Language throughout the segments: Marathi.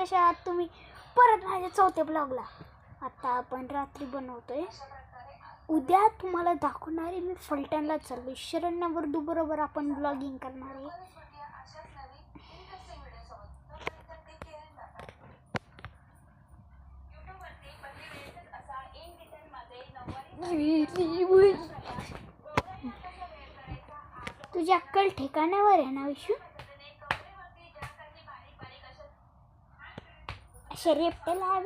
कशा आहात तुम्ही? परत माझ्या चौथ्या ब्लॉगला. आता आपण रात्री बनवतोय. उद्या तुम्हाला दाखवणार आहे मी फलटणला चाललोय. शरण्या वर्दू बरोबर आपण ब्लॉगिंग करणार आहे. तुझी अक्कल ठिकाणावर आहे ना विशू? शरीफला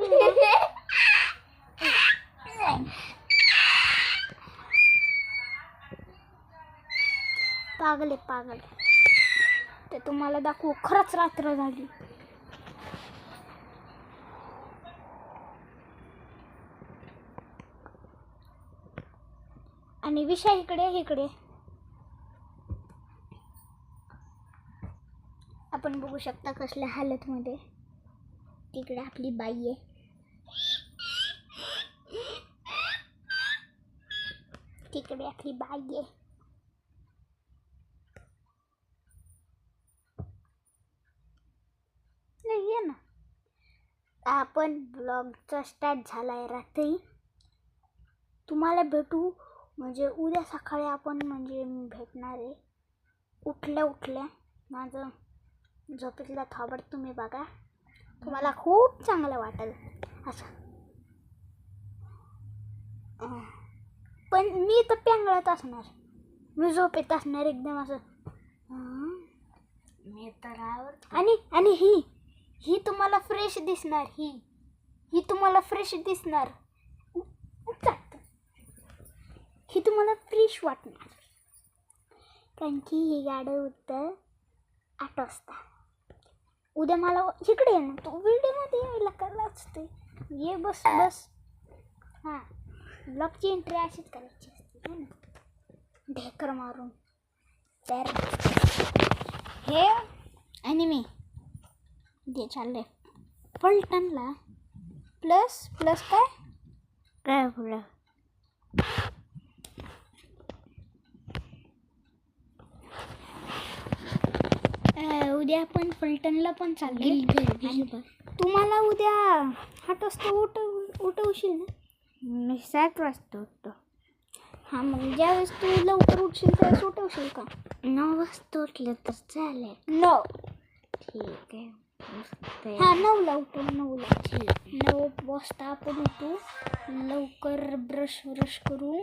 पागल आहे पागल. ते तुम्हाला दाखवू. खरंच रात्र झाली. आणि विषय इकडे आपण बघू शकता कसल्या हालत मध्ये. तिकडे आपली बाई आहे. तिकडे आपली बाई आहे. नाही ना. आपण ब्लॉगचा स्टार्ट झालाय रात्री. तुम्हाला भेटू म्हणजे उद्या सकाळी आपण म्हणजे भेटणार आहे. उठल्या माझं झोपेतला थोबड तुम्ही बघा. तुम्हाला खूप चांगलं वाटेल असं. पण मी तर पेंगळत असणार. मी झोपेत असणार एकदम असं. मी तर आणि ही तुम्हाला फ्रेश दिसणार. ही तुम्हाला फ्रेश दिसणार. ही तुम्हाला फ्रेश वाटणार. कारण की ही गाडी उठतं 8 वाजता. उद्या मला इकडे ये ना. तू व्हिडिओमध्ये यायला करायला असते. ये बस. हां ब्लॉगची एंट्री अशीच करायची असते है ना. ढेकर मारून तर हे आणि मी जे चाललंय फलटणला प्लस काय बोला. उद्या आपण फलटणला पण चाललोय. तुम्हाला उद्या 8 वाजता उठवशील ना? मी 7 वाजता उठतो. हां मग ज्यावेळेस तू लवकर उठशील त्यावेळेस उठवशील का? 9 वाजता उठलं तर चालेल. 9 ठीक आहे. हां 9ला उठू. 9 वाजता आपण उठू. लवकर ब्रश करू.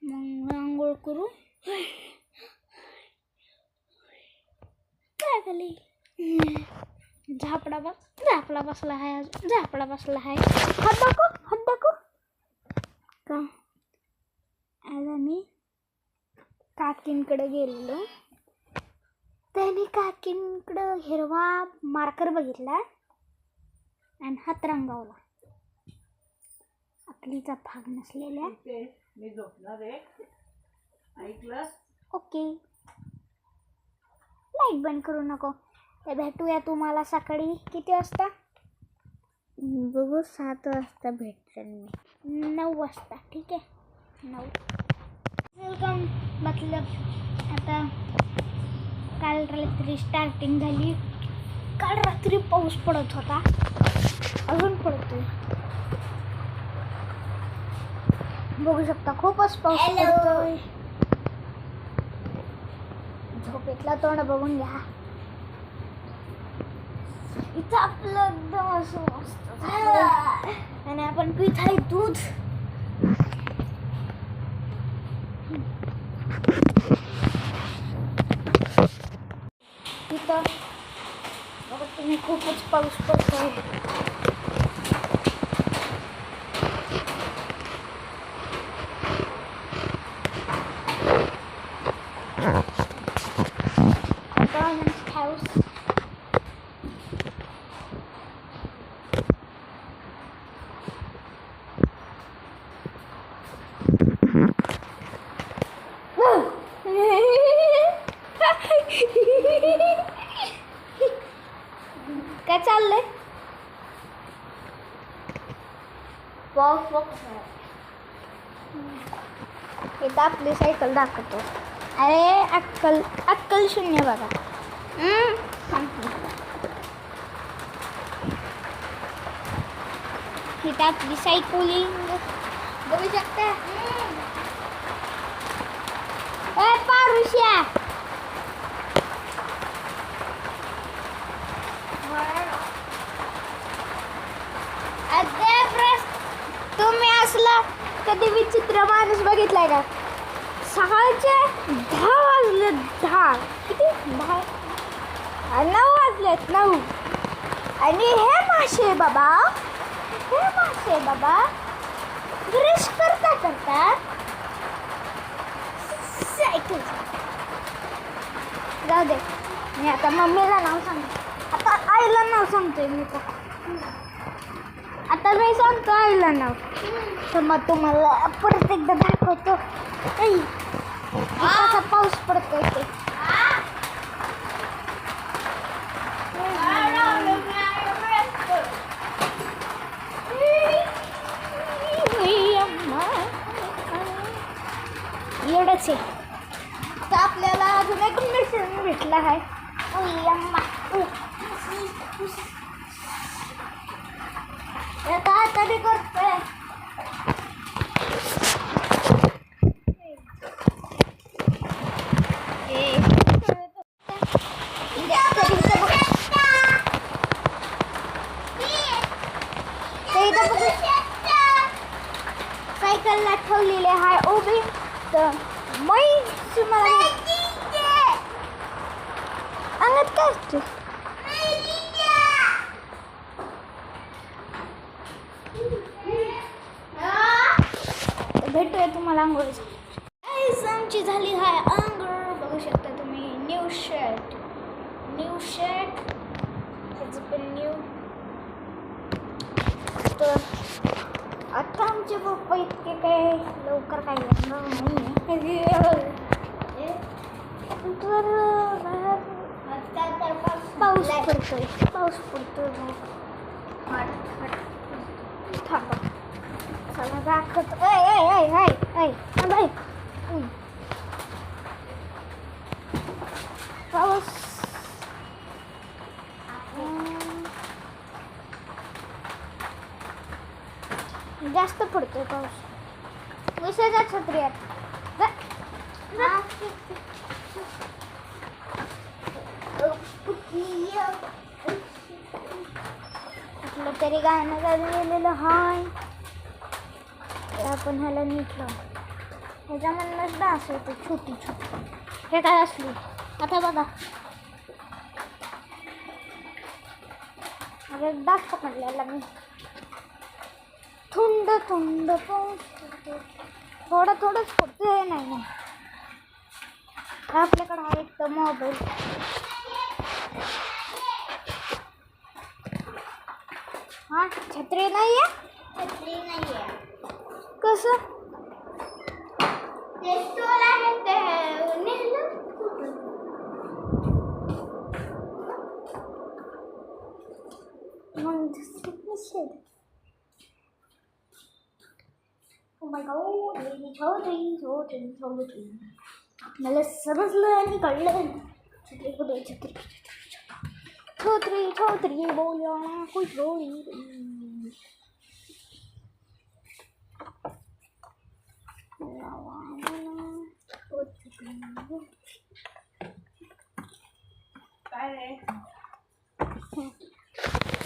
मग आंघोळ करू. काय झाली? झापडा बसला आहे. हात दाखव का? आज आम्ही काकींकडे गेलेलो. त्याने काकींकडं हिरवा मार्कर बघितला आणि हात रंगवला. अकलीचा भाग नसलेल्या. मी झोपणार आहे. ऐकलं? ओके. लाईट बंद करू नको. ते भेटूया तुम्हाला सकाळी किती वाजता? बघू 7 वाजता भेटेल मी. 9 वाजता ठीक आहे. 9 वेलकम. मतलब आता काल रात्री स्टार्टिंग झाली. काल रात्री पाऊस पडत होता. अजून पडतोय. बघू शकता खूपच पाऊस पडतोय. झोपेतला तोंड बघून घ्या. इथं आपलं एकदम असं मस्त झालं. आणि आपण पित आहे दूध. इथं बघा तुम्ही खूपच पाऊस पडतोय. काय चाललंय? इथं आपली सायकल दाखवतो. अरे अक्कल शून्य बघा. इथे आपली सायकलिंग बघू शकता. ए पारुष्या, तुम्ही असला कधी विचित्र माणूस बघितलाय का? सकाळचे 10 वाजले. 10 किती 10 9 वाजलेत 9. आणि हे मासे बाबा ब्रश करता सायकल. जाऊ दे, मी आता मम्मीला नाव सांगते. आता आईला नाव सांगतोय मी. आता मी सांगतो आईला नाव. तर मग तुम्हाला परत एकदा दाखवतो कसा पाऊस पडतोय ते. एवढंच आहे. तर आपल्याला अजून एक मिशन भेटला आहे. आता तरी करतोय. सायकलला ठेवलेले आहे उभी. तर मै तुम्हाला अंगात काय असते. भेटूया तुम्हाला आंघोळीची. आमची झाली आहे आंघोळ. बघू शकता तुम्ही. न्यू शर्ट ह्याचं पण न्यू. तर आता आमचे पप्पा इतके काय लवकर काय येणार नाही. तर पाऊस पडतोय. थांबा, चला दाखवतो. पाऊस जास्त पडतोय. पाऊस विसर्जा छत्री कुठलं तरी गाणं गाजलेलं हाय. आपण ह्याला नीट लावू. ह्याच्यामधूनच डान्स होतो छोटी. हे काय असली. आता बघा, अरे डान्स पकडलेला मी. थुंड पाऊस थोडंच पडतोय. नाही आपल्याकडे आहे एक तर मोबाईल. हा, छत्री नाही आहे. कसं मला समजलं आणि कळलं. छत्री कुठे. छोत्री बोला कुछ बोली.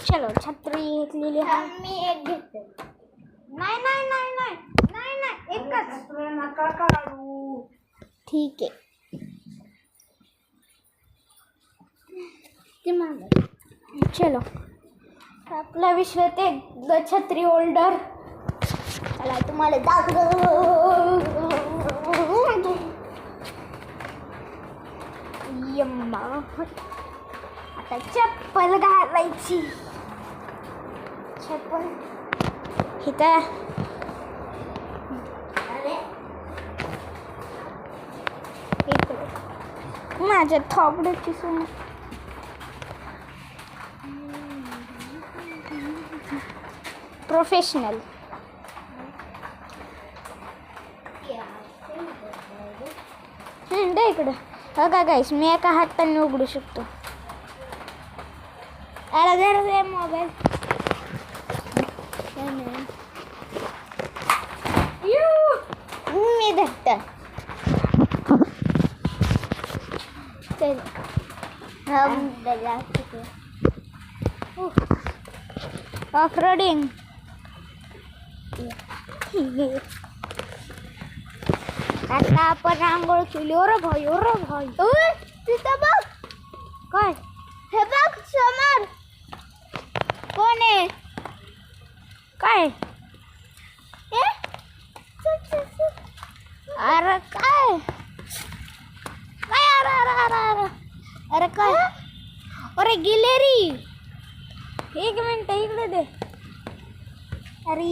चलो छत्री घेतलेली आहे. मी एक घेते. नाही एकच. नका काढू. ठीक आहे. चलो आपला विषय ते छत्री होल्डर. चला तुम्हाला यम्मा. आता चप्पल घालायची. चप्पल इथं माझ्या थोबड्याची सोन. प्रोफेशनल. दे इकडं. बघा गाईस, मी एका हाताने उघडू शकतो. याला जरा मोबाईल मी धरत ऑफ रोडिंग. आता आपण आंघोळ केली. ओरे भाई तिथं बघ. काय हे बघ समोर कोण आहे? काय अरे काय काय अरे काय अरे गिलेरी. एक मिनिट इकडे दे. अरे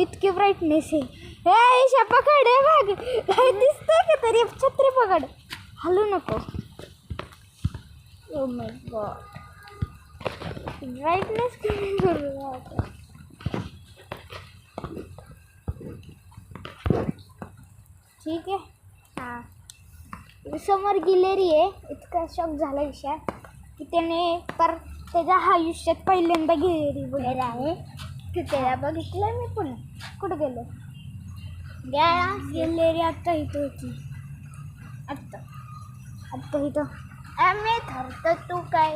इतकी ब्राईटनेस आहे. हे ईशा पकड. हे बघ काय दिसतंय का तरी. छत्री पकड. हलू नको. ओ माय गॉड ब्राईटनेस कमी करू आता. ठीक आहे. हां समोर गिलेरी आहे. इतका शॉक झाला विषय की त्याने तर त्याच्या आयुष्यात पहिल्यांदा गिलेरी बघितली आहे. की त्याला बघितलं मी पुन्हा कुठं गेलो. गिलेरी आत्ता इथं होती. आत्ता इथं मी धरतो. तू काय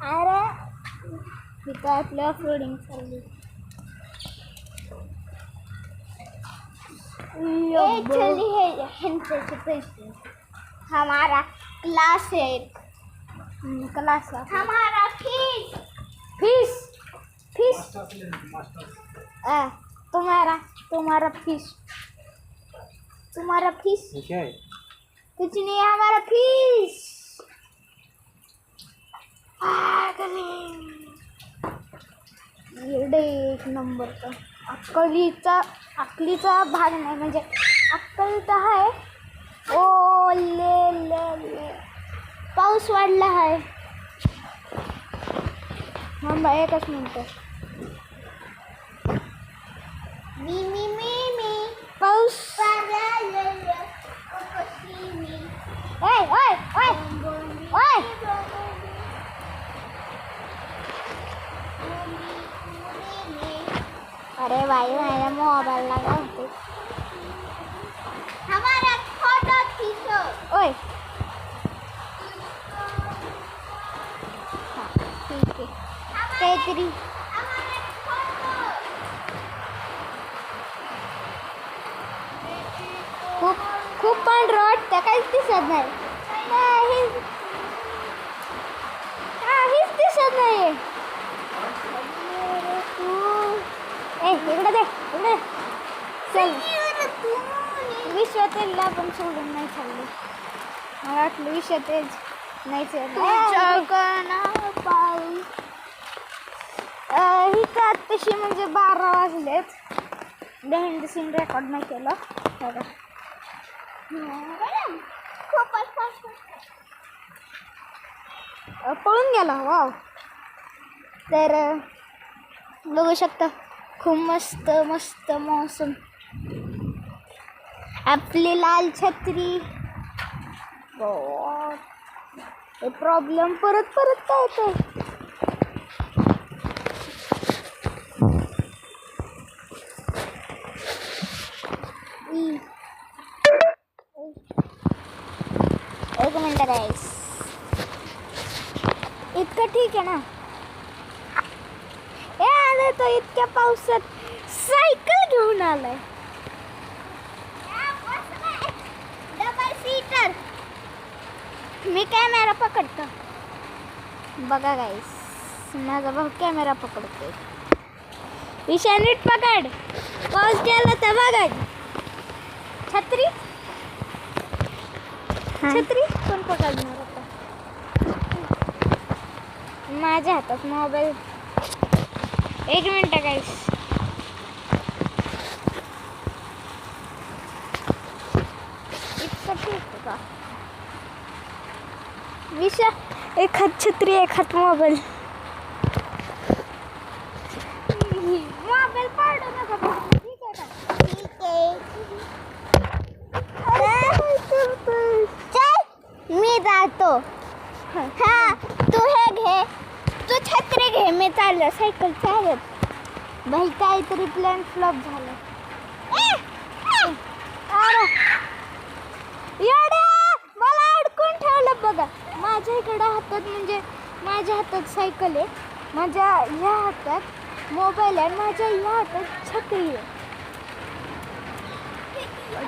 अरे इथं आपलं ऑफरोडिंग चालली. पैसे हमारा क्लास है. क्लास हमारा फीस तुम्हारा फीस कुछ नहीं है. हमारा फीस एक नंबरचा अक्कलीचा भाग नाही. म्हणजे अक्कल तर आहे. ओ ले पाऊस वाढला आहे. थांबा एकच मिनिट. मी पाऊस ओय ओय ओय ओय अरे भाई माझ्या मोबाईलला काय होते. ओय ठीक आहे. काहीतरी खूप पांढरं वाटतं. काहीच दिसत नाही. काहीच दिसत नाही. इकडे दे इकडे चल. विश्वातेला आपण सोडून नाही चाललो. मला वाटलं विश्वातेज नाही पाऊस ही का तशी म्हणजे 12 वाजलेत. बेहिंड सीन रेकॉर्ड नाही केलं. पळून गेला. वाव. तर बघू शकता खूप मस्त मस्त मौसम. आपली लाल छत्री. प्रॉब्लेम परत काय येतोय. एक मिनिट गाईस. इतकं ठीक आहे ना. हे आलं तो इतक्या पावसात सायकल घेऊन आलाय. Double seater. मी कॅमेरा पकडतो. बघा गाईस माझा भाऊ कॅमेरा पकडतो. विषय नीट पकड. पाऊस गेला तर बघा. छत्री कोण पकडणार होता. माझ्या हातात मोबाईल. एक मिनिट गाईस. इतकं ठीक का विषय. एक हात छत्री एक हात मोबाईल. मोबाईल पाडू नका. ठीक आहे का. ठीक आहे. चल मी जातो. हा तू हे घे. तू छत्री घे. मी चाललो सायकल चालत. भाई काहीतरी प्लॅन फ्लॉप झालं. अरे मला अडकून ठेवलं बघा. माझ्या इकडं हातात म्हणजे माझ्या हातात सायकल आहे, माझ्या ह्या हातात मोबाईल आहे, माझ्या ह्या हातात छत्री आहे.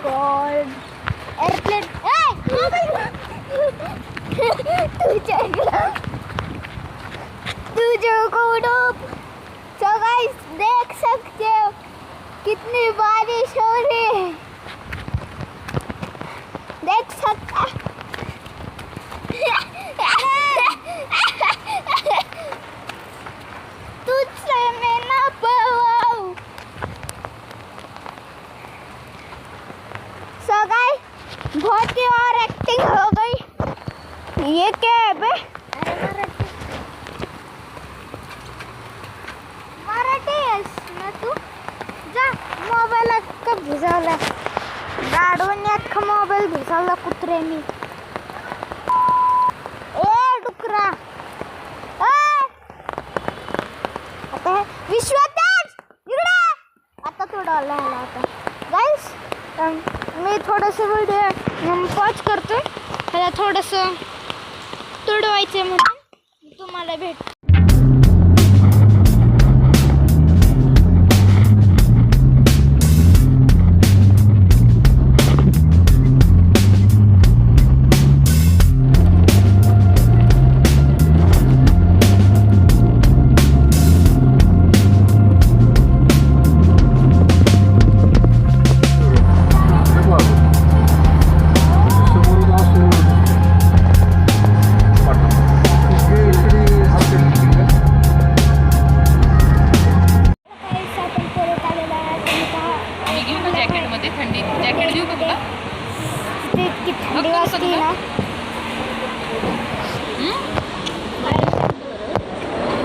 गॉड एअरप्लेन तो गाइस देख सकते हो कितनी बारिश हो रही है. देख सकता तुझसे मैं ना पाऊं. सो गाइस बहुत ही और एक्टिंग हो गई. ये क्या है बे? मराठी आहेस ना तू? जा मोबाईल अख्खा भिजवला. गाडून अख्खा मोबाईल भिजवला कुत्र्यानी. ए डुकरा आता विश्वास इकडे. आता थोडं आला आता गाईस. मी थोडंसं व्हिडिओ पॉज करतोय. त्याला थोडंसं तुडवायचं म्हणून तुम्हाला भेट.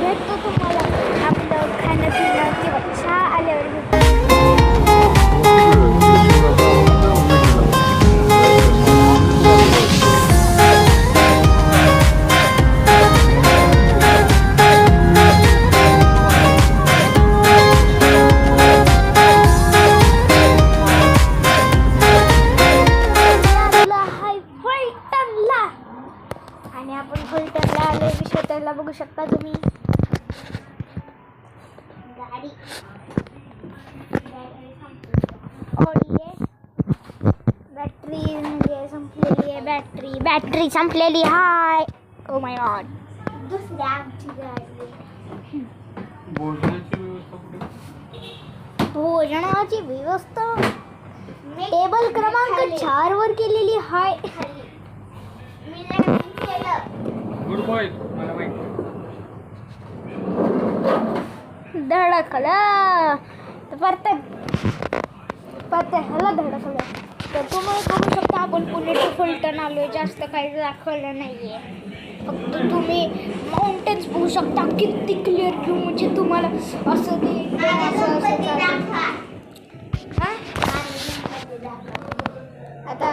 भेटतो तुम्हाला आपलं खाणं पिणं किंवा चहा आल्यावर. आणि आपण फलटणला आले. विश्वतरला बघू शकता तुम्ही गाडी. ऑडी आहे. बॅटरी म्हणजे संपलेली आहे. बॅटरी संपलेली. हाय ओ माय गॉड. दुसऱ्या आमची गाडी. भोजनाची व्यवस्था टेबल क्रमांक 4 वर केलेली हाय. Good boy. धडकलं परत ह्याला धडकलं. तर तुम्ही बघू शकता आपण पुणे टू फलटण आलोय. जास्त काही दाखवलं नाहीये. फक्त तुम्ही माउंटेन्स बघू शकता. किती क्लिअर व्ह्यू म्हणजे तुम्हाला असं ते आता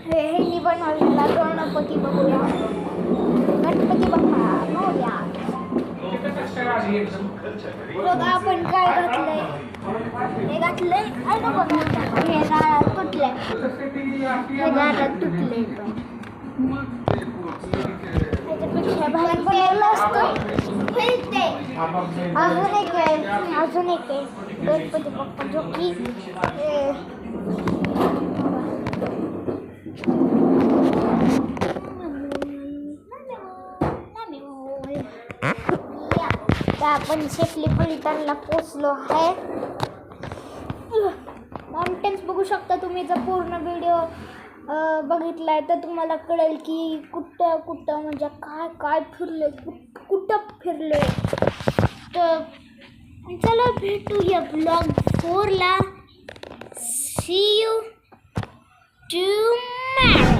हे बनवलेला गणपती बघूया. गणपती बाप्पा मोरया. बघा आपण काय घातलंय. हे घातलंय आणि बघा हे गाळात तुटलंय. हे गाळात तुटलंय. त्याच्यापेक्षा बाहेर बनवलं असतं. अजून एक आहे गणपती बाप्पा जो की आपण सेफली फलटणला पोचलो आहे. माउंटेन्स बघू शकता तुम्ही. जर पूर्ण व्हिडिओ बघितलाय तर तुम्हाला कळेल की कुठं म्हणजे काय फिरले, कुठं फिरले. तर चला भेटूया ब्लॉग 4 ला. See you tomorrow.